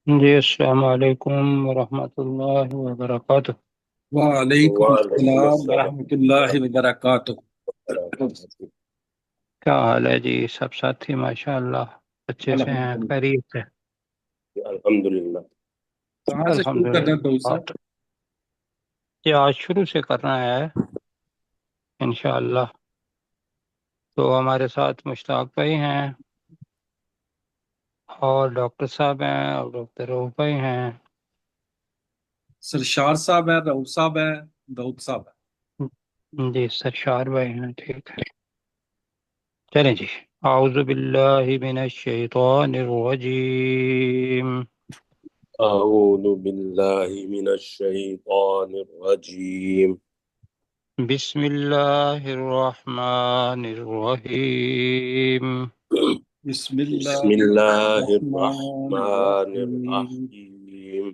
جی السلام علیکم ورحمۃ اللہ وبرکاتہ۔ وعلیکم وعلیکم السلام السلام ورحمۃ اللہ وبرکاتہ۔ ورحمۃ اللہ۔ کیا حال ہے جی؟ سب ساتھی ماشاء اللہ اچھے سے ہیں، الحمدللہ۔ خیریت سے؟ الحمد للہ۔ کہاں سے الحمد شروع کرنا للہ۔ ہے دوست صاحب؟ یہ آج شروع سے کرنا ہے انشاءاللہ۔ تو ہمارے ساتھ مشتاق بھائی ہیں اور ڈاکٹر صاحب ہیں اور ڈاکٹر روح بھائی ہیں۔ سرشار صاحب ہے، رؤوف صاحب ہے، داؤد صاحب ہے۔ جی سرشار بھائی ہیں، ٹھیک ہے۔ چلیں جی، اعوذ باللہ من الشیطان الرجیم، اعوذ باللہ من الشیطان الرجیم۔ بسم اللہ الرحمن الرحیم۔ بسم بسم اللہ اللہ الرحمن الرحمن الرحیم۔ الرحیم۔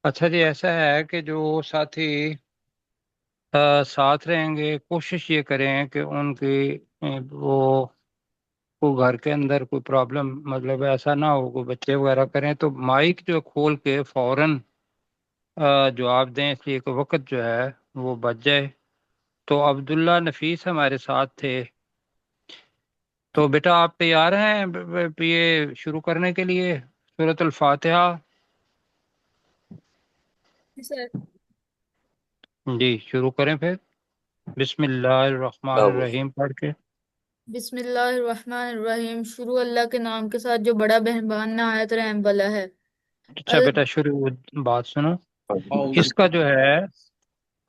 اچھا جی، ایسا ہے کہ جو ساتھی ساتھ رہیں گے، کوشش یہ کریں کہ ان کی وہ کو گھر کے اندر کوئی پرابلم، مطلب ایسا نہ ہو کوئی بچے وغیرہ کریں تو مائک جو کھول کے فوراً جواب دیں، اس لیے کہ وقت جو ہے وہ بچ جائے۔ تو عبداللہ نفیس ہمارے ساتھ تھے، تو بیٹا آپ تیار ہیں یہ شروع کرنے کے لیے سورۃ الفاتحہ؟ جی شروع کریں پھر، بسم اللہ الرحمن الرحیم پڑھ کے۔ بسم اللہ الرحمن الرحیم، شروع اللہ کے نام کے ساتھ جو بڑا مہربان نہایت رحم والا ہے۔ اچھا بیٹا شروع بات سنو، اعوذ اس کا جو ہے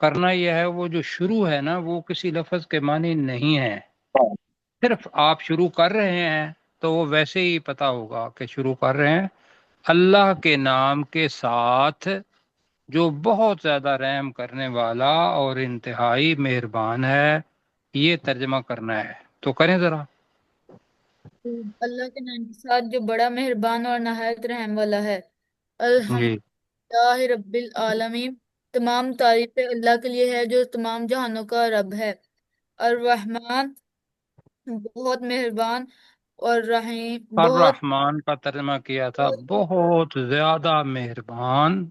کرنا یہ ہے، وہ جو شروع ہے نا وہ کسی لفظ کے معنی نہیں ہے، صرف آپ شروع کر رہے ہیں تو وہ ویسے ہی پتا ہوگا کہ شروع کر رہے ہیں اللہ کے نام کے ساتھ جو بہت زیادہ رحم کرنے والا اور انتہائی مہربان ہے، یہ ترجمہ کرنا ہے تو کریں ذرا۔ اللہ کے نام کے ساتھ جو بڑا مہربان اور نہایت رحم والا ہے۔ جی الحمدللہ رب العالمین، تمام تعریفیں اللہ کے لیے ہے جو تمام جہانوں کا رب ہے۔ الرحمن، بہت مہربان، اور رحیم، الرحمن کا ترجمہ کیا تھا بہت زیادہ مہربان۔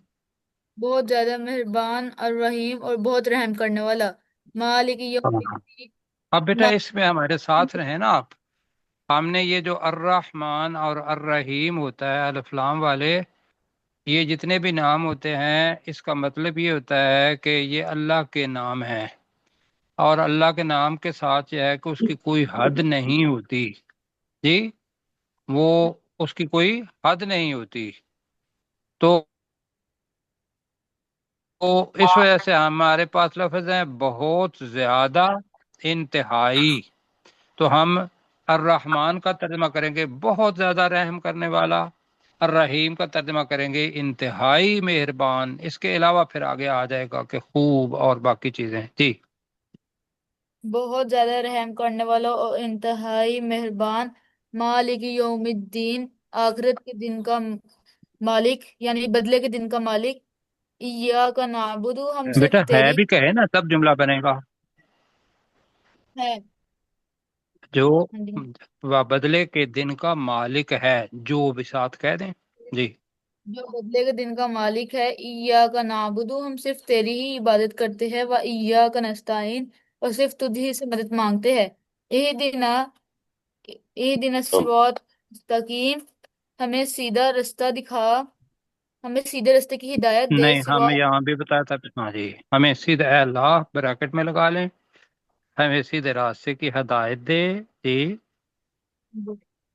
بہت زیادہ مہربان، الرحیم، اور بہت رحم کرنے والا۔ مالک یوم ہاں، الدین، اب بیٹا اس میں ہمارے ساتھ رہیں نا آپ، ہم نے یہ جو الرحمن اور الرحیم ہوتا ہے الف لام والے، یہ جتنے بھی نام ہوتے ہیں اس کا مطلب یہ ہوتا ہے کہ یہ اللہ کے نام ہیں، اور اللہ کے نام کے ساتھ یہ ہے کہ اس کی کوئی حد نہیں ہوتی۔ جی وہ اس کی کوئی حد نہیں ہوتی، تو اس وجہ سے ہمارے پاس لفظ ہیں بہت زیادہ، انتہائی۔ تو ہم الرحمن کا ترجمہ کریں گے بہت زیادہ رحم کرنے والا، الرحیم کا ترجمہ کریں گے انتہائی مہربان، اس کے علاوہ پھر آگے آ جائے گا کہ خوب اور باقی چیزیں۔ جی بہت زیادہ رحم کرنے والا اور انتہائی مہربان۔ مالک یوم الدین، آخرت کے دن کا مالک، یعنی بدلے کے دن کا مالک۔ ایاک نعبد، ہم بیٹا صرف ہے تیری بھی کہے نا تب جملہ بنے گا، ہے۔ جو ہاں جی۔ بدلے کے دن کا مالک ہے، جو بھی ساتھ کہہ دیں۔ جی جو بدلے کے دن کا مالک ہے۔ ایاک نعبد، ہم صرف تیری ہی عبادت کرتے ہیں، و ایاک نستعین، اور صرف تجھ ہی سے مدد مانگتے ہیں۔ اہدنا الصراط مستقیم، ہمیں سیدھا رستہ دکھا، ہمیں سیدھے رستے کی ہدایت دے۔ نہیں، ہمیں یہاں بھی بتایا تھا، ہاں جی، ہمیں سیدھے اے اللہ بریکٹ میں لگا لیں، ہمیں سیدھے راستے کی ہدایت دے۔ جی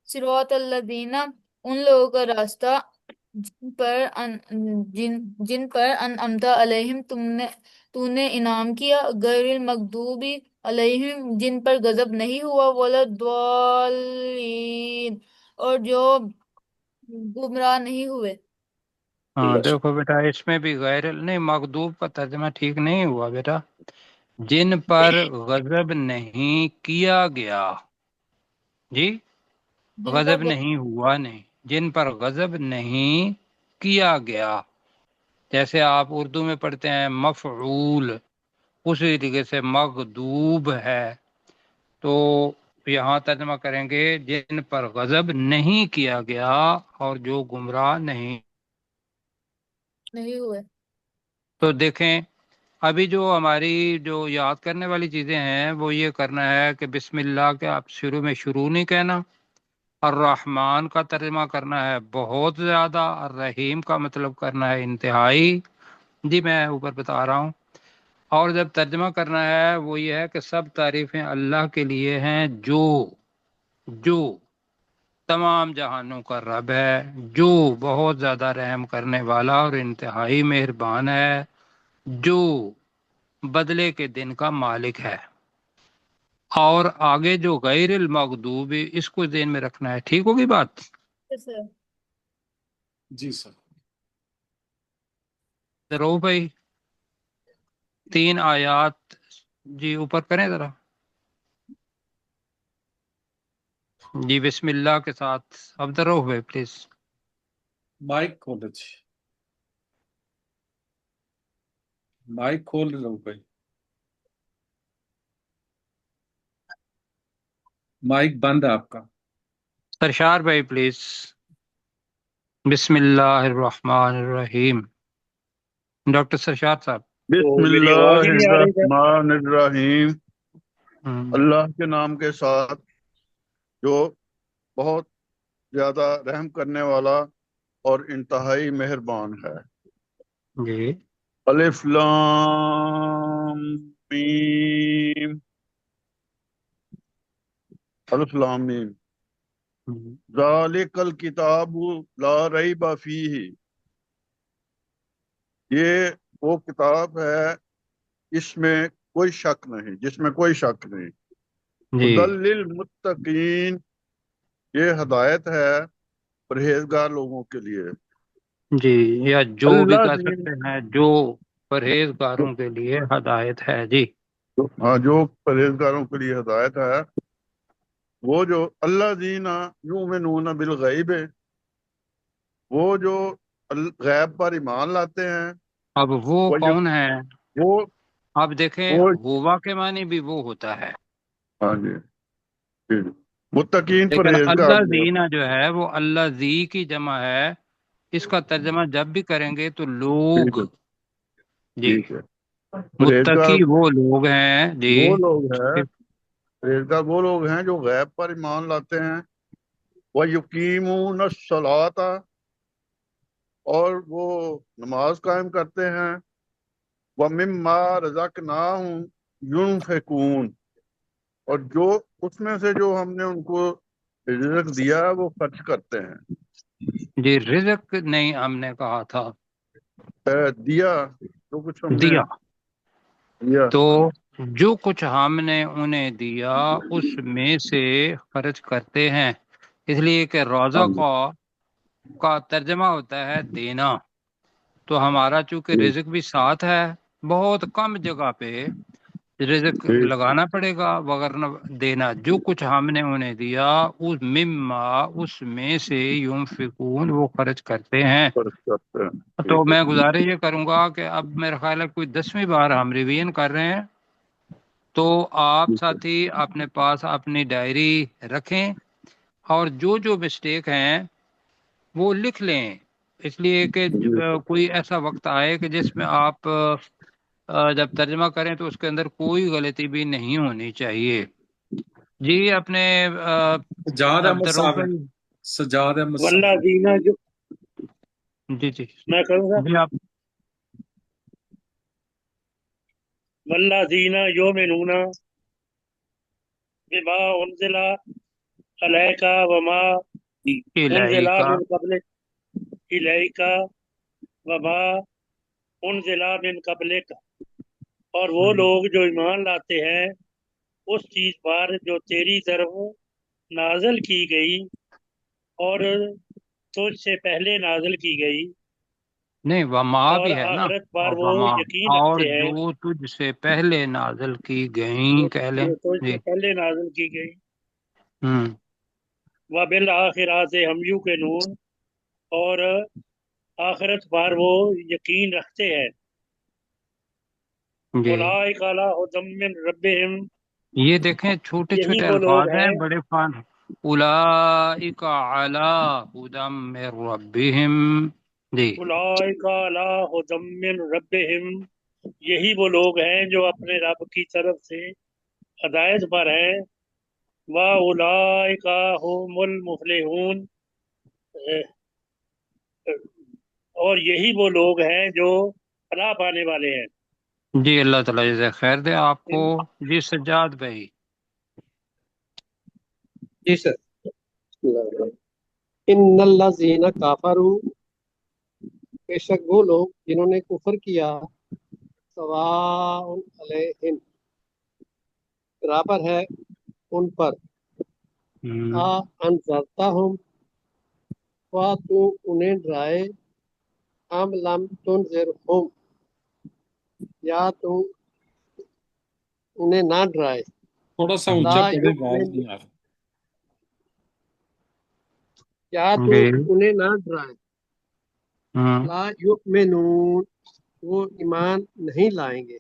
صراط الذین، ان لوگوں کا راستہ جن پر انعمت علیہم، تو نے انعام کیا، غیر المغضوبی علیہم، جن پر غضب نہیں ہوا، ولا الضالین، اور جو گمراہ نہیں ہوئے۔ ہاں دیکھو بیٹا، اس میں بھی غیر نہیں، مغضوب کا ترجمہ ٹھیک نہیں ہوا بیٹا، جن پر غضب نہیں کیا گیا۔ جی جن پر غضب نہیں ہوا نہیں، جن پر غضب نہیں کیا گیا، جیسے آپ اردو میں پڑھتے ہیں مفعول، اسی طریقے سے مغضوب ہے۔ تو یہاں ترجمہ کریں گے جن پر غضب نہیں کیا گیا اور جو گمراہ نہیں. نہیں ہوئے. تو دیکھیں ابھی جو ہماری جو یاد کرنے والی چیزیں ہیں وہ یہ کرنا ہے کہ بسم اللہ کے آپ شروع میں شروع نہیں کہنا. الرحمن کا ترجمہ کرنا ہے بہت زیادہ. الرحیم کا مطلب کرنا ہے انتہائی. جی میں اوپر بتا رہا ہوں. اور جب ترجمہ کرنا ہے وہ یہ ہے کہ سب تعریفیں اللہ کے لیے ہیں جو تمام جہانوں کا رب ہے، جو بہت زیادہ رحم کرنے والا اور انتہائی مہربان ہے، جو بدلے کے دن کا مالک ہے. اور آگے جو غیر المغضوب اس کو ذہن میں رکھنا ہے. ٹھیک ہوگی بات؟ سر جی سر. رو بھائی 3 آیات جی اوپر کریں ذرا. جی بسم اللہ کے ساتھ اب درو بھائی پلیز. مائک کھولے جی. مائک کھول رہو بھائی. مائک بند ہے آپ کا. سرشار بھائی پلیز. بسم اللہ الرحمن الرحیم. ڈاکٹر سرشار صاحب. بسم تو میری آواز اللہ ہی نہیں آ رہی ہے. الرحمن الرحیم. ہم، اللہ کے نام کے ساتھ جو بہت زیادہ رحم کرنے والا اور انتہائی مہربان ہے. جی الف لام میم. الف لام میم. ہم، ذالک الکتاب لا ریب فیہ. یہ وہ کتاب ہے اس میں کوئی شک نہیں، جس میں کوئی شک نہیں. جی ہدی للمتقین. یہ ہدایت ہے پرہیزگار لوگوں کے لیے. جی یا جو بھی اللہ کہہ دین. سکتے ہیں جو پرہیزگاروں کے لیے ہدایت ہے. جی ہاں، جو پرہیزگاروں کے لیے ہدایت ہے. وہ جو اللہ دین یؤمنون بالغیب، وہ جو غیب پر ایمان لاتے ہیں. اب وہ وہ کون ہے؟ وہ اب دیکھیں وہ ہوا کے معنی بھی وہ ہوتا ہے، ہاں جی جی جی. متقین لیکن پرہیزگار اللہ جو زینہ جو ہے وہ اللہ زی کی جمع ہے. اس کا ترجمہ جب بھی کریں گے تو لوگ. ٹھیک جی ٹھیک ہے. پرہیزگار متقی وہ لوگ ہیں. جی وہ لوگ ہیں، پرہیزگار وہ لوگ ہیں جو غیب پر ایمان لاتے ہیں. وَيُقِيمُونَ الصَّلَاةَ. اور وہ نماز قائم کرتے ہیں. وَمِمَّا رَزَقْنَاهُمْ يُنْفِقُونَ. اور جو اس میں سے جو ہم نے ان کو رزق دیا ہے وہ خرچ کرتے ہیں. جی رزق نہیں ہم نے کہا تھا، دیا جو کچھ ہم نے دیا. دیا. تو جو کچھ ہم نے انہیں دیا اس میں سے خرچ کرتے ہیں. اس لیے کہ ہاں روزہ جی کا ترجمہ ہوتا ہے دینا. تو ہمارا چونکہ ٹھیک رزق بھی ساتھ ہے، بہت کم جگہ پہ رزق ٹھیک لگانا پڑے گا وغیرہ دینا. جو کچھ ہم نے انہیں دیا اس مما اس میں سے ينفقون وہ خرچ کرتے ہیں. خرچ کرتے ہیں. تو ٹھیک ہے. میں گزارش یہ کروں گا کہ اب میرا خیال ہے کوئی 10ویں بار ہم ریویژن کر رہے ہیں، تو آپ ٹھیک ہے. ساتھی اپنے پاس اپنی ڈائری رکھیں اور جو جو مسٹیک ہیں وہ لکھ لیں. اس لیے کہ جی کوئی ایسا وقت آئے کہ جس میں آپ جب ترجمہ کریں تو اس کے اندر کوئی غلطی بھی نہیں ہونی چاہیے. جی اپنے سجاد احمد عبدالرؤف صاحب ہیں. بھائی. سجاد احمد صاحب. والذین جو جی جی میں کروں گا. جی آپ. والذین یؤمنون بما انزل الیک وما انزل الہی کا من قبلک الیک وما انزل من قبلک. اور وہ لوگ جو ایمان لاتے ہیں اس چیز پر جو تیری طرف نازل کی گئی اور تجھ سے پہلے نازل کی گئی، نہیں وما اور بھی ہے نا. آخرت پر اور وہ وما یقین اور رکھتے ہیں جو تجھ سے پہلے نازل کی گئیں کہہ لیں. جو تجھ جی سے پہلے نازل کی گئی. ہوں وبالآخرات ہم یوقنون. اور آخرت پر وہ یقین رکھتے ہیں. جی اولئک علی ھدی من ربہم. یہ دیکھیں چھوٹے یہی چھوٹے وہ لوگ الفاظ ہیں، ہیں بڑے فان اولئک علی ھدی من ربہم. جی اولئک علی ھدی من ربہم، یہی وہ لوگ ہیں جو اپنے رب کی طرف سے ہدایت پر ہیں، واولئک ھم المفلحون، اور یہی وہ لوگ ہیں جو فلاح پانے والے ہیں۔ جی، اللہ تعالیٰ جزائے خیر دے آپ کو. جی سجاد بھائی. جی سر. ان الذین کفروا، بے شک وہ لوگ جنہوں نے کفر کیا، سواء علیہم، برابر ہے ان پر، انذرتہم، وا تو انہیں ڈرائے، ام لم تنذرہم، یا تو انہیں نہ ڈرائے، تھوڑا سا اونچا لا پڑھے، آواز یؤمن، نہیں آ رہی. یا تو جی انہیں نہ ڈرائے، لا یؤمنون، وہ ایمان نہیں لائیں گے.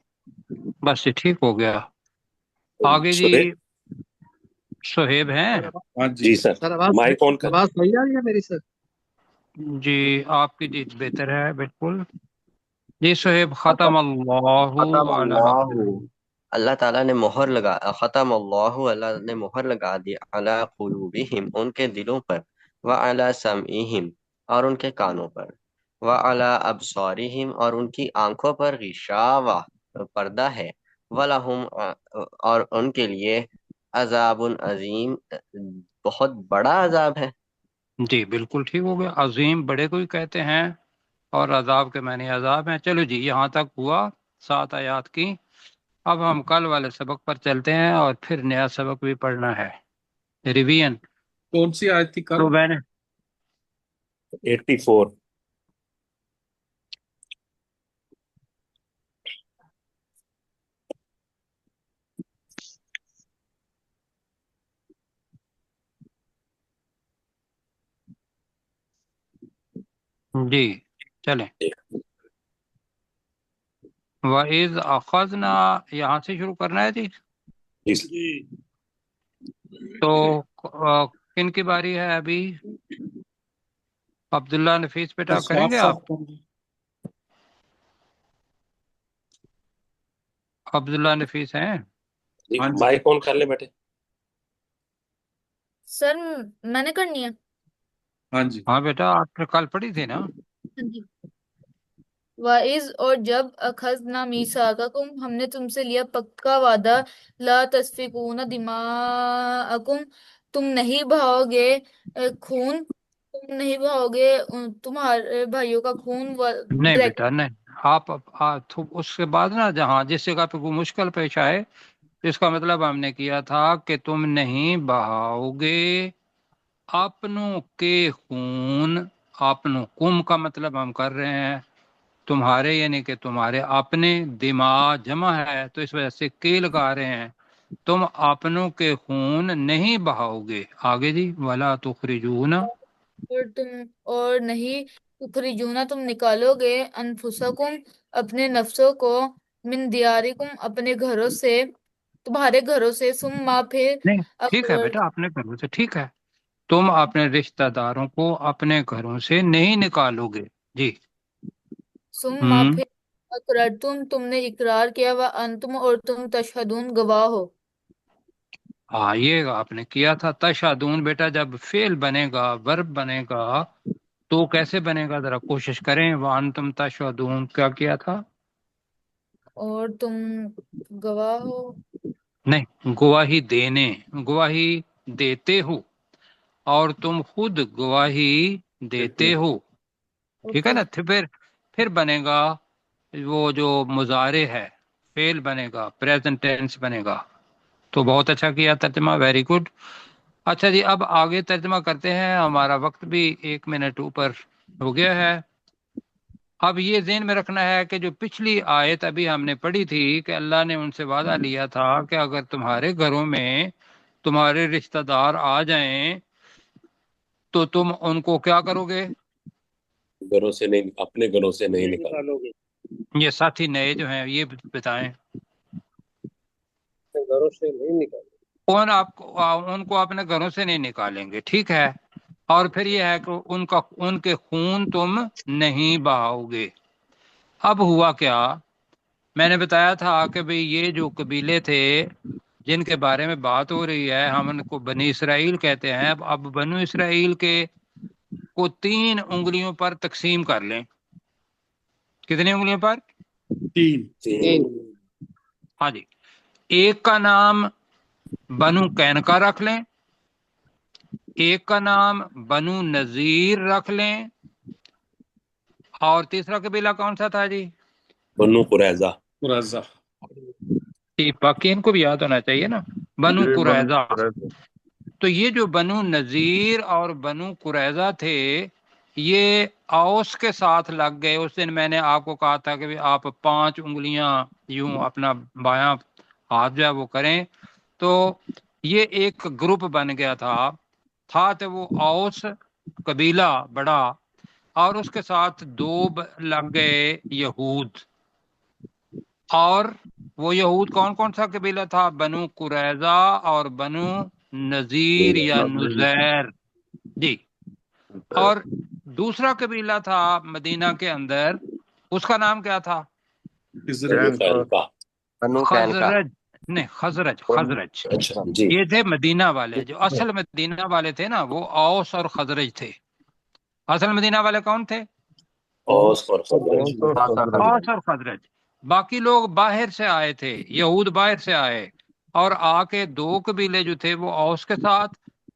بس یہ ٹھیک ہو گیا. آگے جی سہیل صہیب ہیں. سر ہاں جی سر، سر آواز مائک آن کریں. آواز صحیح آ رہی ہے میری سر؟ جی آپ کی جی بہتر ہے بالکل. جی صہیب. ختم اللہ ختم علی اللہ، اللہ تعالیٰ نے مہر لگا، ختم اللہ، اللہ نے مہر لگا دی، علی قلوبہم، ان کے دلوں پر، وعلی سمعہم، اور ان کے کانوں پر، وعلی ابصارہم، اور ان کی آنکھوں پر، غشاوہ، پردہ ہے، ولہم، اور ان کے لیے، عذاب عظیم، بہت بڑا عذاب ہے. جی بالکل ٹھیک ہو گیا. عظیم بڑے کو ہی کہتے ہیں اور عذاب کے معنی عذاب ہیں. چلو جی یہاں تک ہوا 7 آیات کی. اب ہم کل والے سبق پر چلتے ہیں اور پھر نیا سبق بھی پڑھنا ہے، ریویژن. کون سی آیت تھی کل؟ تو میں نے 84. جی چلیں. وَإِذْ أَخَذْنَا، یہاں سے شروع کرنا ہے جی. جی سر. جی تو کن کی باری ہے ابھی؟ عبداللہ نفیس بیٹا کریں صاف گے صاف آپ؟ کر دیں. عبداللہ نفیس ہیں؟ جی ہاں جی، مائک آن کر لیں بیٹے. سر میں نے کرنی ہے؟ ہاں جی. ہاں بیٹا آپ نے کل پڑھی تھی نا. ہاں جی. وَإِذْ، اور جب، أَخَذْنَا مِيثَاقَكُمْ، ہم نے تم سے لیا پکا وعدہ، لا تسفکون دماءکم، تم نہیں بہاؤ گے خون، تم نہیں بہاؤ گے تمہارے بھائیوں کا خون، نہیں بیٹا نہیں. آپ اس کے بعد نا جہاں جس جگہ پہ کوئی مشکل پیش آئے، اس کا مطلب ہم نے کیا تھا کہ تم نہیں بہاؤ گے اپنوں کے خون. اپنوں کم کا مطلب ہم کر رہے ہیں تمہارے، یعنی کہ تمہارے اپنے. دماغ جمع ہے تو اس وجہ سے کے لگا رہے ہیں. تم اپنوں کے خون نہیں بہاؤ گے. آگے جی. ولا تخرجون، اور نہیں تخرجون، تم نکالو گے، انفسکم، اپنے نفسوں کو، من دیارکم، اپنے گھروں سے، تمہارے گھروں سے، ثم پھر، نہیں ٹھیک ہے اقرر، بیٹا اپنے گھروں سے ٹھیک ہے. تم اپنے رشتہ داروں کو اپنے گھروں سے نہیں نکالو گے. جی. ثم پھر، اقررتم، تم نے اقرار کیا، وانتم، اور تم، تشہدون، گواہ ہو. ہاں یہ آپ نے کیا تھا. تشہدون بیٹا جب فعل بنے گا، ورب بنے گا تو کیسے بنے گا ذرا کوشش کریں. وانتم تشہدون کیا کیا تھا؟ اور تم گواہ ہو. نہیں، گواہی دینے، گواہی دیتے ہو، اور تم خود گواہی دیتے ہو. ٹھیک ہے اوکے. نا. پھر بنے گا وہ جو مضارع ہے، فعل بنے گا، پریزنٹ ٹینس بنے گا. تو بہت اچھا کیا ترجمہ، ویری گڈ. اچھا جی اب آگے ترجمہ کرتے ہیں. ہمارا وقت بھی 1 منٹ اوپر ہو گیا ہے. اب یہ ذہن میں رکھنا ہے کہ جو پچھلی آیت ابھی ہم نے پڑھی تھی کہ اللہ نے ان سے وعدہ لیا تھا کہ اگر تمہارے گھروں میں تمہارے رشتہ دار آ جائیں تو تم ان کو کیا کرو گے؟ گھروں سے نہیں، اپنے گھروں سے نہیں نہیں نکالو. نکالو گے. یہ ساتھی نئے جو ہیں یہ بتائیں. اپنے گھروں سے نہیں نکالیں ان کو اپنے گھروں سے نہیں نکالیں گے، ٹھیک ہے۔ اور پھر یہ ہے کہ ان کے خون تم نہیں بہاؤ گے۔ اب ہوا کیا، میں نے بتایا تھا کہ بھئی یہ جو قبیلے تھے جن کے بارے میں بات ہو رہی ہے، ہم ان کو بنی اسرائیل کہتے ہیں۔ اب بنو اسرائیل کے کو 3 انگلیوں پر تقسیم کر لیں۔ کتنی انگلیوں پر؟ 3 ہاں جی، ایک کا نام بنو قینقا رکھ لیں، ایک کا نام بنو نذیر رکھ لیں، اور تیسرا قبیلہ کون سا تھا جی؟ بنو قریظہ۔ قریظہ۔ باقی ان کو بھی یاد ہونا چاہیے نا، بنو یہ قریظہ۔ قریظہ۔ تو یہ جو بنو نذیر اور بنو قریظہ تھے، یہ اوس کے ساتھ لگ گئے۔ اس دن میں نے آپ کو کہا تھا کہ آپ 5 انگلیاں یوں اپنا بایاں ہاتھ جو ہے وہ کریں، تو یہ ایک گروپ بن گیا تھا تو وہ اوس قبیلہ بڑا، اور اس کے ساتھ 2 لگ گئے یہود۔ اور وہ یہود کون کون سا قبیلہ تھا؟ بنو قریظہ اور بنو نذیر یا نزیر جی۔ اور دوسرا قبیلہ تھا مدینہ کے اندر، اس کا نام کیا تھا؟ بنو قینقا۔ خزرج، نہیں خزرج، خزرج۔ اچھا جی۔ یہ تھے مدینہ والے، جو اصل مدینہ والے تھے نا وہ اوس اور خزرج تھے۔ اصل مدینہ والے کون تھے؟ اوس اور خزرج۔ اوس اور خزرج۔ باقی لوگ باہر سے آئے تھے، یہود باہر سے آئے، اور آ کے 2 قبیلے جو تھے وہ اوس کے ساتھ،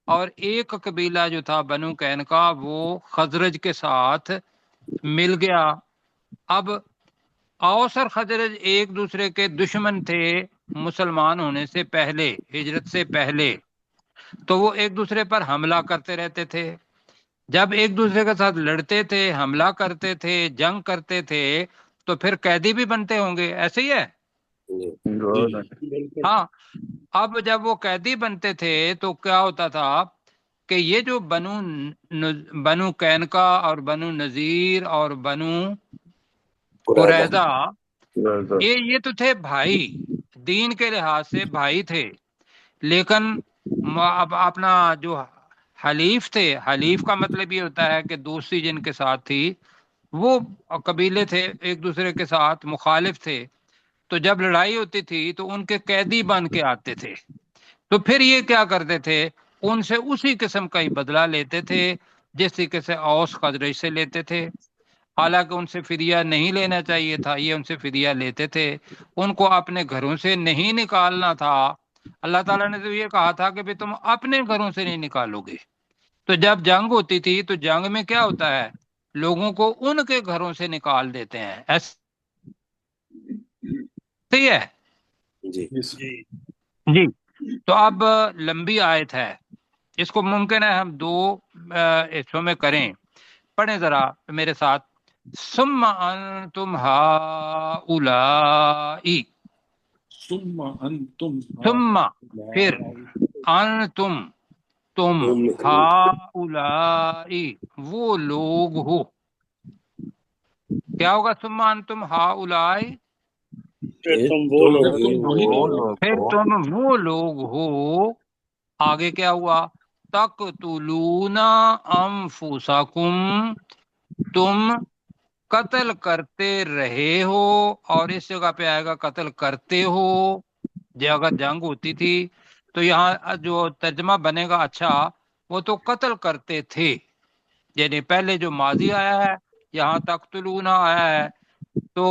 اور ایک قبیلہ جو تھا بنو قینقا وہ خزرج کے ساتھ مل گیا۔ اب اوس اور خزرج ایک دوسرے کے دشمن تھے مسلمان ہونے سے پہلے، ہجرت سے پہلے، تو وہ ایک دوسرے پر حملہ کرتے رہتے تھے۔ جب ایک دوسرے کے ساتھ لڑتے تھے، حملہ کرتے تھے، جنگ کرتے تھے، تو پھر قیدی بھی بنتے ہوں گے، ایسے ہی ہے؟ ہاں۔ اب جب وہ قیدی بنتے تھے تو کیا ہوتا تھا کہ یہ جو بنو قینقا اور بنو نذیر اور بنو قریظہ، یہ تو تھے بھائی، دین کے لحاظ سے بھائی تھے، لیکن اب اپنا جو حلیف تھے، حلیف کا مطلب یہ ہوتا ہے کہ دوستی جن کے ساتھ تھی، وہ قبیلے تھے ایک دوسرے کے ساتھ مخالف تھے، تو جب لڑائی ہوتی تھی تو ان کے قیدی بن کے آتے تھے، تو پھر یہ کیا کرتے تھے، ان سے اسی قسم کا ہی بدلہ لیتے تھے جس طریقے سے اوس خزرج سے لیتے تھے۔ حالانکہ ان سے فدیہ نہیں لینا چاہیے تھا، یہ ان سے فدیہ لیتے تھے، ان کو اپنے گھروں سے نہیں نکالنا تھا۔ اللہ تعالیٰ نے تو یہ کہا تھا کہ بھی تم اپنے گھروں سے نہیں نکالو گے۔ تو جب جنگ ہوتی تھی تو جنگ میں کیا ہوتا ہے، لوگوں کو ان کے گھروں سے نکال دیتے ہیں، ایسے ہی ہے جی جی۔ تو اب لمبی آیت ہے، اس کو ممکن ہے ہم 2 حصوں میں کریں۔ پڑھیں ذرا میرے ساتھ، ثم انتم ہؤلائی، ثم انتم ثم پھر، انتم تم، ہؤلائی وہ لوگ ہو، کیا ہوگا ثم انتم ہؤلائی؟ پھر تم وہ لوگ پھر تم وہ لوگ ہو، آگے کیا ہوا، تقتلون انفسکم، تم قتل کرتے رہے ہو، اور اس جگہ پہ آئے گا قتل کرتے ہو، اگر جنگ ہوتی تھی تو یہاں جو ترجمہ بنے گا اچھا، وہ تو قتل کرتے تھے، یعنی پہلے جو ماضی آیا ہے یہاں تقتلون آیا ہے، تو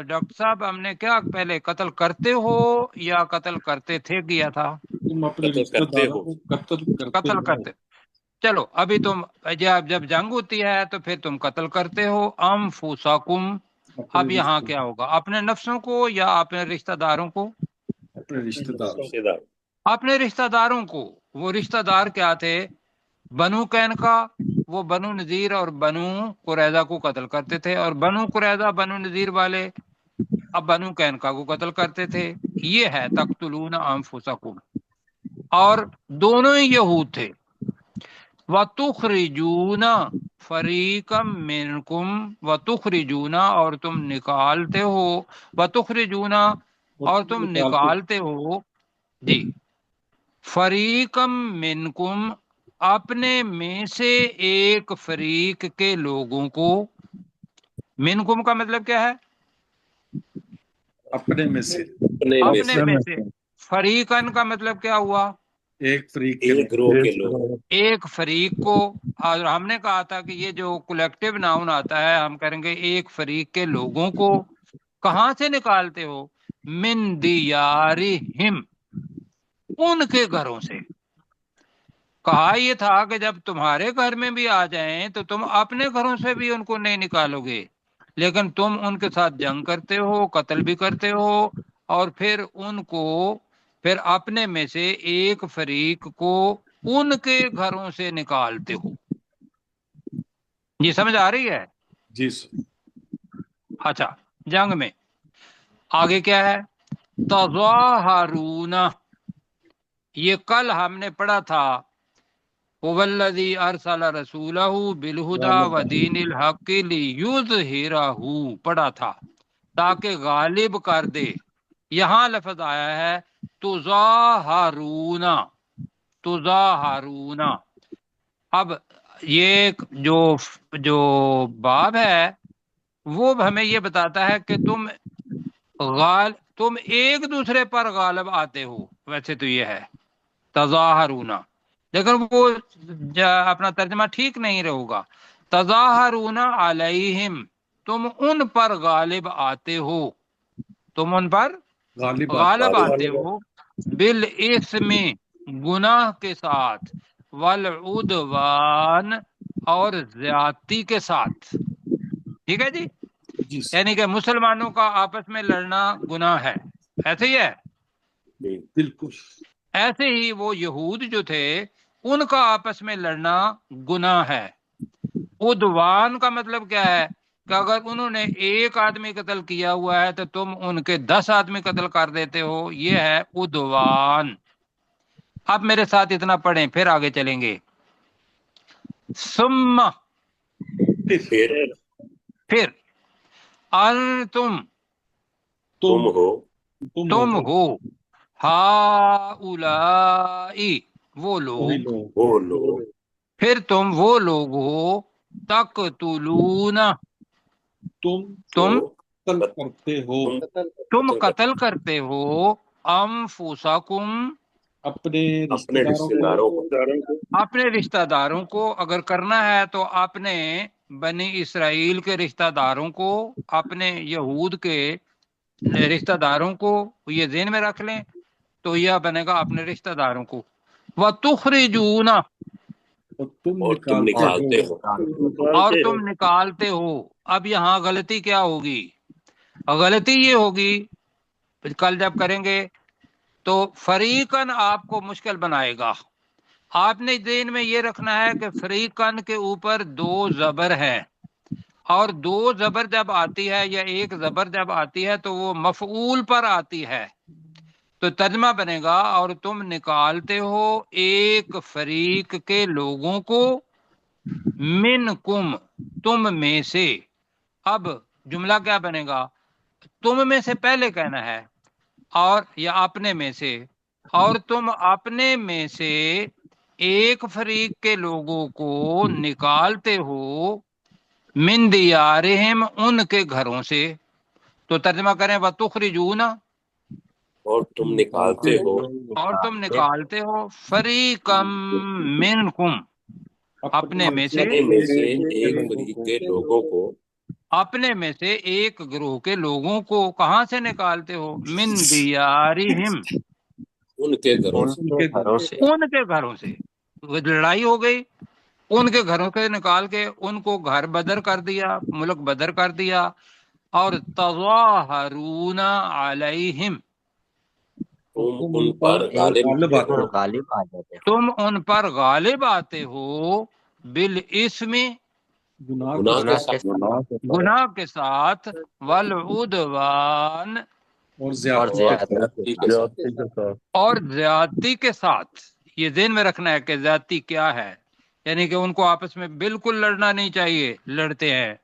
ڈاکٹر صاحب ہم نے کیا پہلے قتل کرتے ہو یا قتل کرتے تھے کیا تھا؟ تم اپنے رشتہ داروں کو قتل کرتے، چلو ابھی تم جب جنگ ہوتی ہے تو پھر تم قتل کرتے ہو انفسکم، اب یہاں کیا ہوگا، اپنے نفسوں کو یا اپنے رشتہ داروں کو؟ اپنے رشتہ داروں رشتے دار۔ اپنے رشتہ داروں کو۔ وہ رشتہ دار کیا تھے؟ بنو قینقا، وہ بنو نذیر اور بنو قریظہ کو قتل کرتے تھے، اور بنو قریظہ بنو نذیر والے اب بنو قینقا کو قتل کرتے تھے۔ یہ ہے تقتلون انفسکم، اور دونوں ہی یہود تھے۔ وَتُخْرِجُونَ فَرِيقًا مِّنْكُمْ، وَتُخْرِجُونَ اور تم نکالتے ہو، وَتُخْرِجُونَ اور تم نکالتے ہو جی فریقم منکم اپنے میں سے ایک فریق کے لوگوں کو. منکم کا مطلب کیا ہے؟ اپنے میں سے. اپنے میں سے. فریقن کا مطلب کیا ہوا؟ ایک فریق ایک گروہ کے لوگ. ایک فریق کو. اور ہم نے کہا تھا کہ یہ جو کولیکٹیو ناؤن آتا ہے ہم کریں گے ایک فریق کے لوگوں کو. کہاں سے نکالتے ہو؟ من دیارہم ان کے گھروں سے. کہا یہ تھا کہ جب تمہارے گھر میں بھی آ جائیں تو تم اپنے گھروں سے بھی ان کو نہیں نکالو گے، لیکن تم ان کے ساتھ جنگ کرتے ہو، قتل بھی کرتے ہو، اور پھر ان کو پھر اپنے میں سے ایک فریق کو ان کے گھروں سے نکالتے ہو. یہ سمجھ آ رہی ہے؟ جی سر. اچھا جنگ میں آگے کیا ہے؟ تظاہرون، یہ کل ہم نے پڑھا تھا وَالَّذِي أَرْسَلَ رَسُولَهُ بِالْهُدَى وَدِينِ الْحَقِّ لِيُظْهِرَهُ پڑھا تھا تاکہ غالب کر دے. یہاں لفظ آیا ہے تظاہرون. تظاہرون. اب یہ جو باب ہے وہ ہمیں یہ بتاتا ہے کہ تم ایک دوسرے پر غالب آتے ہو. ویسے تو یہ ہے تظاہرون، لیکن وہ اپنا ترجمہ ٹھیک نہیں رہے گا. تظاہرون علیہم، تم ان پر غالب آتے ہو، تم ان پر غالب آتے ہو. بالاسم، گناہ کے ساتھ، والعدوان، اور زیادتی کے ساتھ. ٹھیک ہے جی؟ جی سر. یعنی کہ مسلمانوں کا آپس میں لڑنا گناہ ہے، ایسے ہی ہے. بالکل. ایسے ہی وہ یہود جو تھے ان کا آپس میں لڑنا گناہ ہے. عدوان کا مطلب کیا ہے؟ کہ اگر انہوں نے ایک آدمی قتل کیا ہوا ہے تو تم ان کے 10 آدمی قتل کر دیتے ہو، یہ ہے عدوان. اب میرے ساتھ اتنا پڑھیں پھر آگے چلیں گے. ثم، پھر انتم، تم ہو، ہؤلائی، وہ لوگ، پھر تم وہ لوگ ہو، تقتلون، تم قتل کرتے ہو، انفسکم، اپنے رشتہ داروں کو. اگر کرنا ہے تو اپنے بنی اسرائیل کے رشتہ داروں کو، اپنے یہود کے رشتہ داروں کو، یہ ذہن میں رکھ لیں. تو یہ بنے گا اپنے رشتہ داروں کو. وَتُخْرِجُونَ، اور تم نکالتے ہو. اور تم نکالتے ہو. اب یہاں غلطی کیا ہوگی؟ غلطی یہ ہوگی کل جب کریں گے تو فریقاً آپ کو مشکل بنائے گا. آپ نے ذہن میں یہ رکھنا ہے کہ فریقاً کے اوپر 2 زبر ہے، اور 2 زبر جب آتی ہے یا ایک زبر جب آتی ہے تو وہ مفعول پر آتی ہے. تو ترجمہ بنے گا اور تم نکالتے ہو ایک فریق کے لوگوں کو، منکم، تم میں سے. اب جملہ کیا بنے گا؟ تم میں سے پہلے کہنا ہے، اور یا اپنے میں سے، اور تم اپنے میں سے ایک فریق کے لوگوں کو نکالتے ہو، من دیارہم، ان کے گھروں سے. تو ترجمہ کریں وَتُخْرِجُونَ، اور تم نکالتے ہو، اور تم نکالتے ہو، فریقم منکم، اپنے میں سے ایک فریق کے لوگوں کو، اپنے میں سے ایک گروہ کے لوگوں کو. کہاں سے نکالتے ہو؟ من دیارہم، ان کے گھروں سے. ان کے گھروں سے. وہ لڑائی ہو گئی، ان کے گھروں سے نکال کے ان کو گھر بدر کر دیا، ملک بدر کر دیا. اور تظاہرون علیہم، تم ان پر غالب آ جاتے ہو، تم ان پر غالب آتے ہو، بالاسم، گناہ کے ساتھ، والعدوان، اور زیادتی کے ساتھ. یہ ذہن میں رکھنا ہے کہ زیادتی کیا ہے، یعنی کہ ان کو آپس میں بالکل لڑنا نہیں چاہیے، لڑتے ہیں.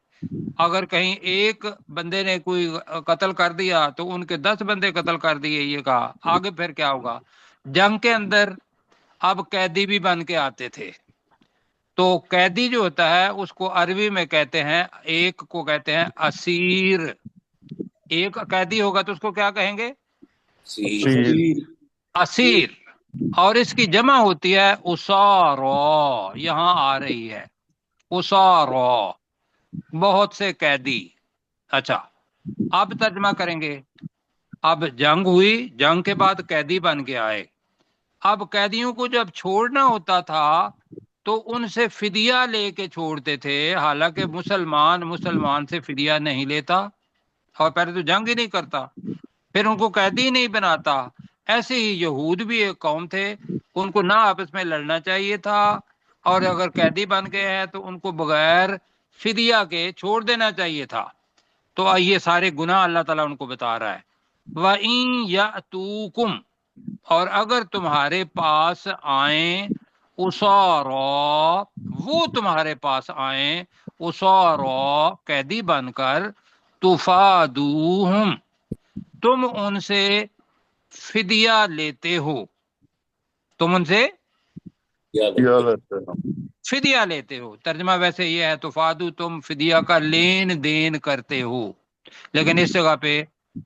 اگر کہیں ایک بندے نے کوئی قتل کر دیا تو ان کے 10 بندے قتل کر دیے، یہ کہا۔ آگے پھر کیا ہوگا؟ جنگ کے اندر اب قیدی بھی بن کے آتے تھے، تو قیدی جو ہوتا ہے اس کو عربی میں کہتے ہیں، ایک کو کہتے ہیں اسیر۔ ایک قیدی ہوگا تو اس کو کیا کہیں گے؟ اسیر۔ اور اس کی جمع ہوتی ہے اسارا، یہاں آ رہی ہے اسارا، بہت سے قیدی۔ اچھا، اب ترجمہ کریں گے۔ اب جنگ ہوئی، جنگ کے بعد قیدی بن کے آئے۔ اب قیدیوں کو جب چھوڑنا ہوتا تھا تو ان سے فدیہ لے کے چھوڑتے تھے، حالانکہ مسلمان سے فدیہ نہیں لیتا، اور پہلے تو جنگ ہی نہیں کرتا، پھر ان کو قیدی نہیں بناتا۔ ایسے ہی یہود بھی ایک قوم تھے، ان کو نہ آپس میں لڑنا چاہیے تھا، اور اگر قیدی بن گئے ہیں تو ان کو بغیر فدیہ کے چھوڑ دینا چاہیے تھا۔ تو یہ سارے گناہ اللہ تعالیٰ ان کو بتا رہا ہے۔ وَإِن يَأْتُوكُمْ، اور اگر تمہارے پاس آئیں، اسارا، وہ تمہارے پاس آئیں، اسارا، قیدی بن کر، تفادوہم، تم ان سے فدیہ لیتے ہو، تم ان سے فدیہ لیتے ہو۔ ترجمہ ویسے یہ ہے تفادو، تم فدیہ کا لین دین کرتے ہو، لیکن اس جگہ پہ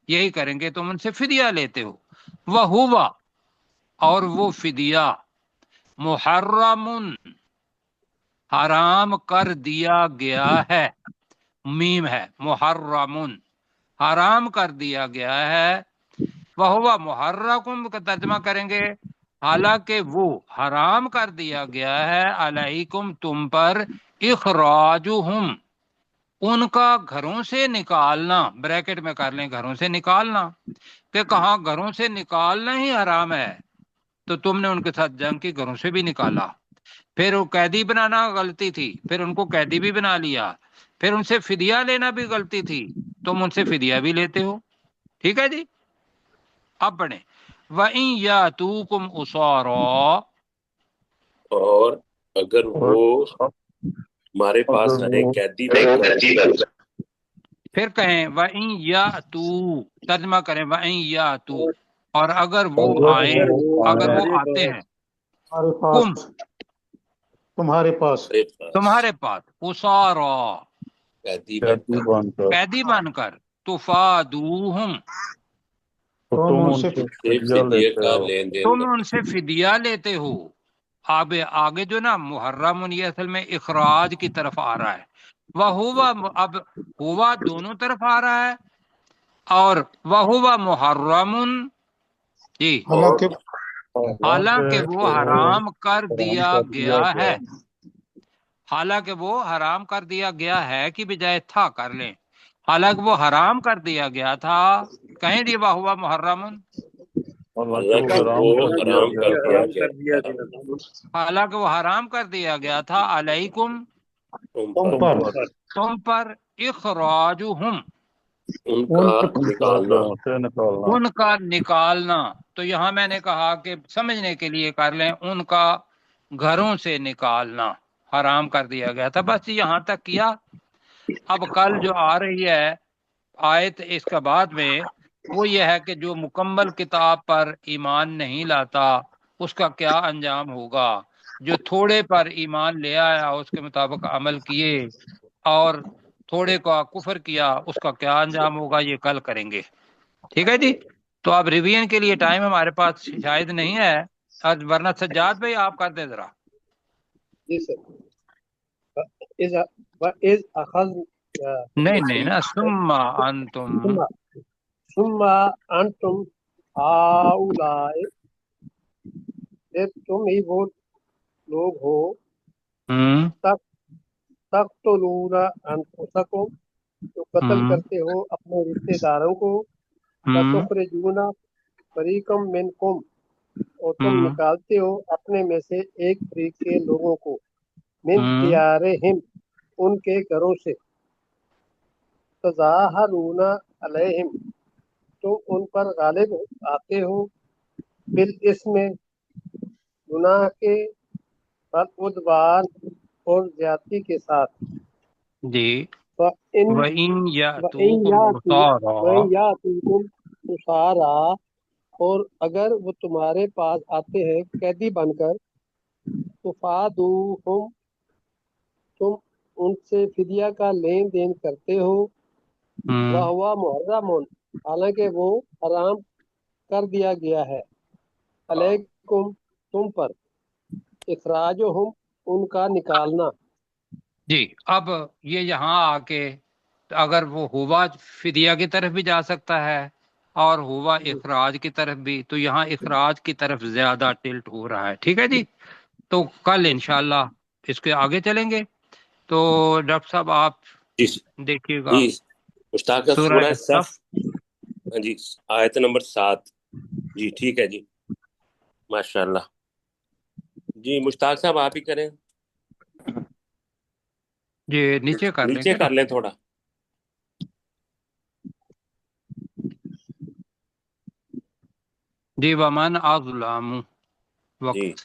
یہی کریں گے، تم ان سے فدیہ لیتے ہو۔ وَهُوَ، اور وہ فدیہ، محرم، حرام کر دیا گیا ہے، میم ہے، محرم، حرام کر دیا گیا ہے۔ وَهُوَ محرم کا ترجمہ کریں گے حالانکہ وہ حرام کر دیا گیا ہے، علیکم، تم پر، اخراجہم، ان کا گھروں سے نکالنا، بریکٹ میں کر لیں گھروں سے نکالنا، کہ کہاں گھروں سے نکالنا ہی حرام ہے تو تم نے ان کے ساتھ جنگ کی، گھروں سے بھی نکالا۔ پھر وہ قیدی بنانا غلطی تھی، پھر ان کو قیدی بھی بنا لیا، پھر ان سے فدیہ لینا بھی غلطی تھی، تم ان سے فدیہ بھی لیتے ہو۔ ٹھیک ہے جی، اب پڑھیں۔ وَإِن يَأْتُوكُمْ أُسَارَىٰ، اور اگر وہ ہمارے پاس آئے قیدی بن کر، پھر کہیں وَإِن يَأْتُوا، ترجمہ کریں وَإِن يَأْتُوا، اور اگر وہ آئیں، اگر وہ آتے ہیں، کم، تمہارے پاس تمہارے پاس، اسارا، قیدی بن کر، تفادوہم، تم ان سے فدیہ کا لین دین تم ان سے فدیہ لیتے ہو۔ آگے جو نا محرم، یہ اصل میں اخراج کی طرف آ رہا ہے، وَهُوَ، اب ہوا دونوں طرف آ رہا ہے، اور وَهُوَ محرم، جی، حالانکہ وہ حرام کر دیا گیا ہے، حالانکہ وہ حرام کر دیا گیا ہے کی بجائے تھا کر لیں، حالانکہ وہ حرام کر دیا گیا تھا، کہیں دی وَهُوَ محرم، حالانکہ وہ حرام کر دیا گیا تھا حالانکہ وہ حرام کر دیا گیا تھا، علیکم، تم پر، اخراجہم، ان کا نکالنا، ان کا نکالنا۔ تو یہاں میں نے کہا کہ سمجھنے کے لیے کر لیں، ان کا گھروں سے نکالنا حرام کر دیا گیا تھا، بس یہاں تک کیا۔ اب کل جو آ رہی ہے آیت اس کا بعد میں، وہ یہ ہے کہ جو مکمل کتاب پر ایمان نہیں لاتا اس کا کیا انجام ہوگا، جو تھوڑے پر ایمان لے آیا اس کے مطابق عمل کیے اور تھوڑے کا کفر کیا، اس کا کیا انجام ہوگا، یہ کل کریں گے۔ ٹھیک ہے جی، تو اب ریویژن کے لیے ٹائم ہمارے پاس شاید نہیں ہے، ورنہ سجاد بھائی آپ کر دیں ذرا۔ جی سر۔ وَإِذْ أَخَذْنَا نہیں نا، ثم انتم، ثم أنتم هؤلاء، پھر تم ہی وہ لوگ ہو، تقتلون انفسکم، جو قتل کرتے ہو اپنے رشتے داروں کو، وتخرجون فریقا منکم، اور تم نکالتے ہو اپنے میں سے ایک فریق کے لوگوں کو، من دیارہم، ان کے گھروں سے، تظاہرون علیہم، تم ان پر غالب آتے ہو، بالاسم، گناہ کے، والعدوان، اور زیادتی کے ساتھ، جی، وَإِن وَإِن وَإِن يَأْتُوكُمْ یاتی عُسَارَىٰ وَإِن یاتیکم اسارا، اور اگر وہ تمہارے پاس آتے ہیں قیدی بن کر، تو فادوہم، تم ان سے فدیہ کا لین دین کرتے ہو، وہو محرم، حالانکہ وہ حرام کر دیا گیا ہے، علیکم، تم پر، اخراجہم، ان کا نکالنا۔ جی اب یہ یہاں آ کے اگر وہ ہوا فدیہ کی طرف بھی جا سکتا ہے اور ہوا اخراج کی طرف بھی، تو یہاں اخراج کی طرف زیادہ ٹلٹ ہو رہا ہے. ٹھیک ہے جی، تو کل انشاءاللہ اس کے آگے چلیں گے. تو ڈاکٹر صاحب آپ جی دیکھیے گا جی مشتاق صاحب سورہ سورہ صف. صف، جی آیت نمبر 7. جی ٹھیک ہے جی، ماشاءاللہ. جی مشتاق صاحب آپ ہی کریں، جی نیچے کر لیں نیچے گے نا. کر لیں تھوڑا. جی ومن اظلم جی وقت.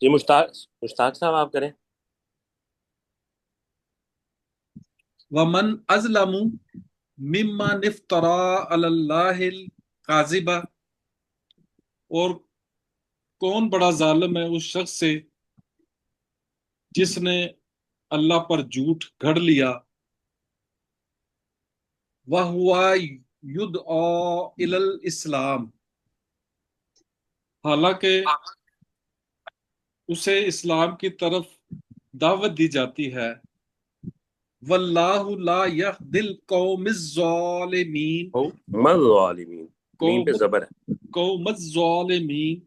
جی مشتاق صاحب آپ کریں. ومن ازلم ممن افترى علی اللہ الکاذب، اور کون بڑا ظالم ہے اس شخص سے جس نے اللہ پر جھوٹ گھڑ لیا، وَهُوَ يُدْعَىٰ إِلَى الْإِسْلَامِ، حالانکہ اسے اسلام کی طرف دعوت دی جاتی ہے. وَاللَّهُ لَا يَهْدِي الْقَوْمَ الظَّالِمِينَ، مَن ظالمین، میم پہ زبر ہے. قوم الظالمین،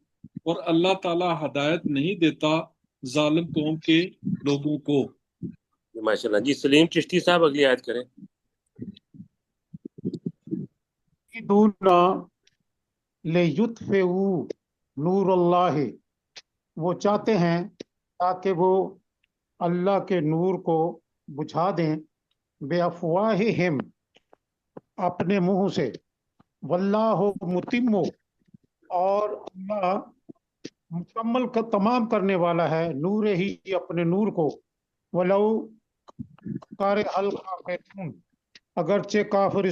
اور اللہ تعالی ہدایت نہیں دیتا ظالم قوم کے لوگوں کو. ماشاءاللہ. جی سلیم چشتی صاحب اگلی آیت کریں. دونا لیطفئوا نور اللہ، وہ چاہتے ہیں تاکہ وہ اللہ کے نور کو بجھا دیں، بے افواہہم، اپنے منہ سے، واللہ متم، اور اللہ مکمل کا تمام کرنے والا ہے، نور ہی، اپنے نور کو، ولو کارہ الکافرون، اگرچہ کافر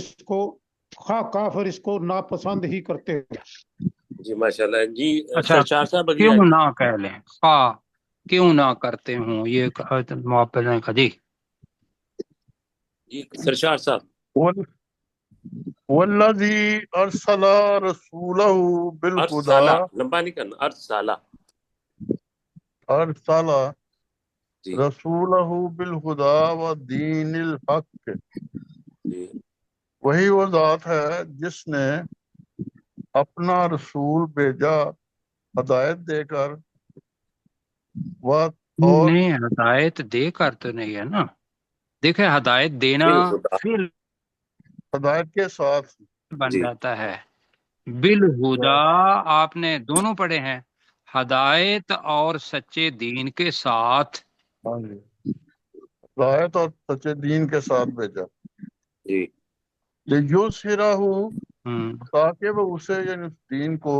اس کو ناپسند ہی کرتے ہیں. جی ماشاءاللہ. جی اچھا سرشار صاحب اگلی کیوں آیت. نہ کہہ لیں، کیوں نہ کرتے ہوں، یہ معاپل نے کہا. جی جی سرشار صاحب. والذی ارسل رسولہ بالہدی، ارسالہ، لمبا نہیں کرنا، ارسالہ. ارسل جی رسولہ بالہدی ودین الحق، جی وہی وہ ذات ہے جس نے اپنا رسول بھیجا ہدایت دے کر، اور نہیں، ہدایت دے کر تو نہیں ہے نا. دیکھیں ہدایت دینا بالہدی. فعل ہدایت کے ساتھ. بن جی جاتا ہے. بالہدا آپ نے دونوں پڑھے ہیں، ہدایت اور سچے دین کے ساتھ. ہاں جی، ہدایت اور سچے دین کے ساتھ بھیجا. جی لیظہرہ، ہم، تاکہ وہ اسے، یعنی اس دین کو،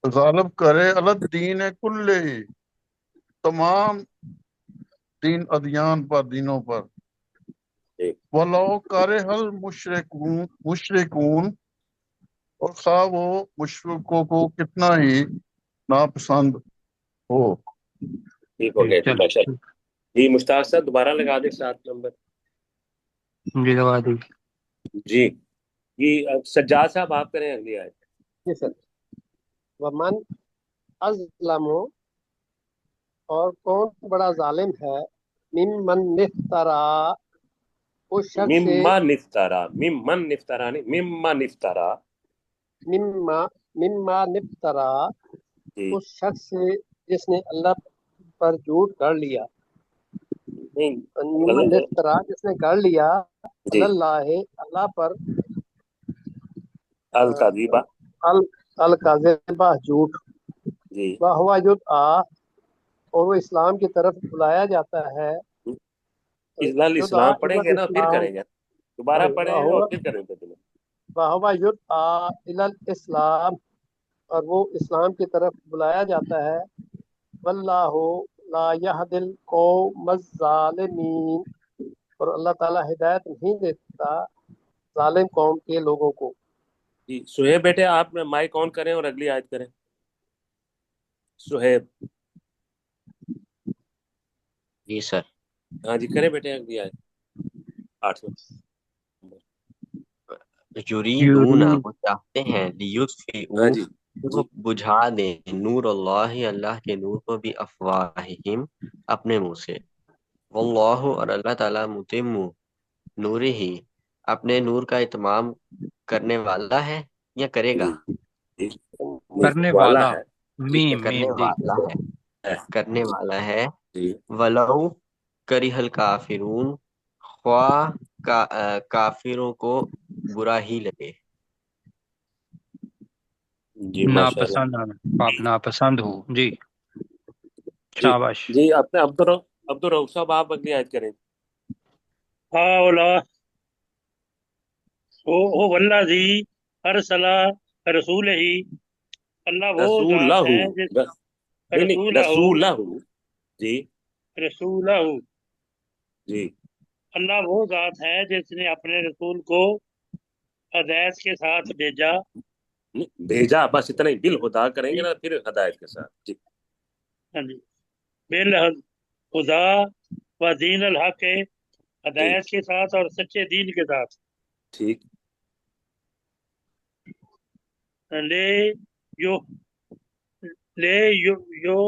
غالب کرے، الدین کلہ، تمام دین، ادیان پر، دینوں پر، جی ولو کرہ المشرکون، اور خواہ وہ مشرکوں کو کتنا ہی ناپسند ہو. ٹھیک ہو گیا جی چلو ماشاءاللہ. جی مشتاق صاحب دوبارہ لگا دیں 7 نمبر. جی لگا دی. جی جی سجاد صاحب آپ کریں اگلی آیت. جی سر. ومن ازلم، اور کون بڑا ظالم ہے، ممن افترا، اس شخص سے، ممن افترا، ممن افترا نہیں، ممن افترا. مما نفترا، جی اس شخص سے جس نے اللہ پر جھوٹ گھڑ لیا، نہیں ممن نفترا، جس نے گھڑ لیا، جی اللہ، اللہ پر، القذیبہ. الکاذبہ، جھوٹ، جی وہو یدعا، اور وہ اسلام کی طرف بلایا جاتا ہے، اضلال یدعا اسلام الی پڑھیں گے نا، پھر الاسلام، کریں گے، دوبارہ پڑھیں اور پھر کریں گے. وہو یدعا الی الاسلام، اور وہ اسلام کی طرف بلایا جاتا ہے، واللہ، لا یہدل قوم الظالمین، اور اللہ تعالیٰ ہدایت نہیں دیتا ظالم قوم کے لوگوں کو۔ جی سہیب بیٹے آپ مائک آن کریں اور اگلی آیت کریں۔ سہیب، جی سر۔ ہاں جی کریں بیٹے اگلی آیت 8 یریدون، وہ چاہتے ہیں، لیطفئوا، ہاں جی وہ بجھا دیں، نور اللہ، اللہ کے نور کو، بھی افواہہم، اپنے منہ سے، واللہ، اور اللہ تعالیٰ، متم نورہ، اپنے نور کا اتمام کرنے والا ہے یا کرے گا؟ جی کرنے والا والا، ہے میم کرنے میم جی والا ہے، کرنے والا ہے۔ جی ولو کرہ الکافرون، خواہ کافروں کو برا ہی لگے۔ جی ماشاء اللہ۔ ناپسند آپ ناپسند ہو، جی جی شاباش۔ جی اپنے عبدالرؤف صاحب آپ اگلی آیت کریں۔ هؤلاء هو الذی ارسل رسولہ، اللہ وہ رسول ذات ہے جس نہیں رسولہ، جی رسولہ، جی اللہ وہ ذات ہے جس نے اپنے رسول کو ہدایت کے ساتھ بھیجا، بھیجا، بس اتنا ہی، بالہدا کریں گے نا پھر ہدایت کے ساتھ۔ جی ہاں جی، بالہدا و دین الحق، ہدایت کے ساتھ اور سچے دین کے ساتھ، ٹھیک۔ لے یو لے یو یو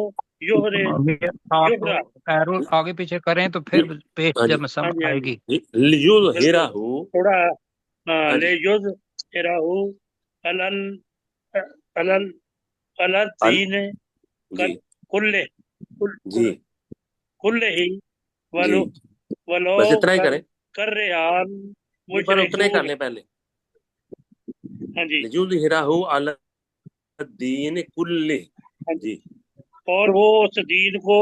یوہرے آپ یوہرا، ایرو آگے پیچھے کریں تو پھر پیش ہاں جی جب ہاں جی ہاں آئے جی گی۔ لیظہرہ، تھوڑا ہاں لے جی یوز ارہو الل الل الدین جی کلے جی کلے ہی، جی ولو بس اتنا ہی کریں، کر رہان یہ پر اتنا ہی کر مشرکون، لیں پہلے۔ ہاں جی، لیظہرہ علی الدین کلہ، جی اور وہ اس دین کو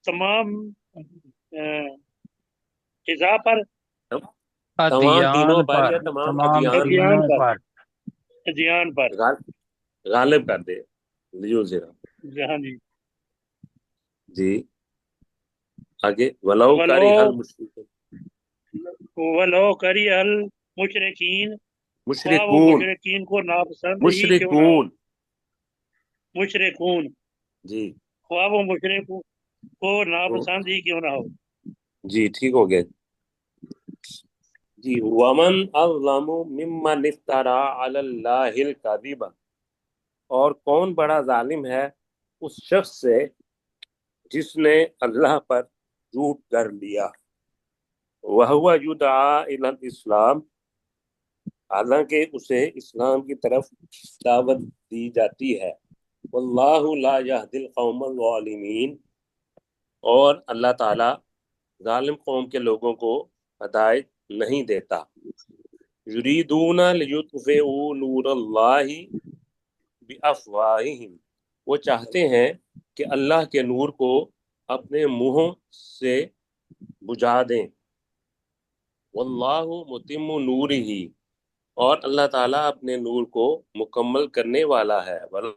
تمام فضا پر، تمام دینوں ادیان پر پر، یا تمام تمام ادیان ادیان دینوں پر، پر، ادیان پر، غالب کر دے، لیظہرہ۔ ہاں جی، جی آگے، ولو ولو کرہ المشرکون، ولو کری المشرکین، خواہ وہ مشرکون، مشرکین کو ناپسند ہی کیوں نہ ہو، مشرکون، مشرکون، جی خواہ وہ مشرک کو ناپسند ہی کیوں نہ ہو۔ جی ٹھیک ہو گیا جی۔ ومن اظلم ممن افترى علی اللہ الکذب، اور کون بڑا ظالم ہے اس شخص سے جس نے اللہ پر جھوٹ کر لیا، وَهُوَ يُدْعَى إِلَى الْإِسْلَامِ، حالانکہ اسے اسلام کی طرف دعوت دی جاتی ہے، وَاللَّهُ لَا يَهْدِي الْقَوْمَ الظَّالِمِينَ، اور اللہ تعالی ظالم قوم کے لوگوں کو ہدایت نہیں دیتا۔ یریدون لیطفئوا نور اللہ بافواہہم، وہ چاہتے ہیں کہ اللہ کے نور کو اپنے منہوں سے بجھا دیں، واللہ متم نورہ، اور اللہ تعالیٰ اپنے نور کو مکمل کرنے والا ہے،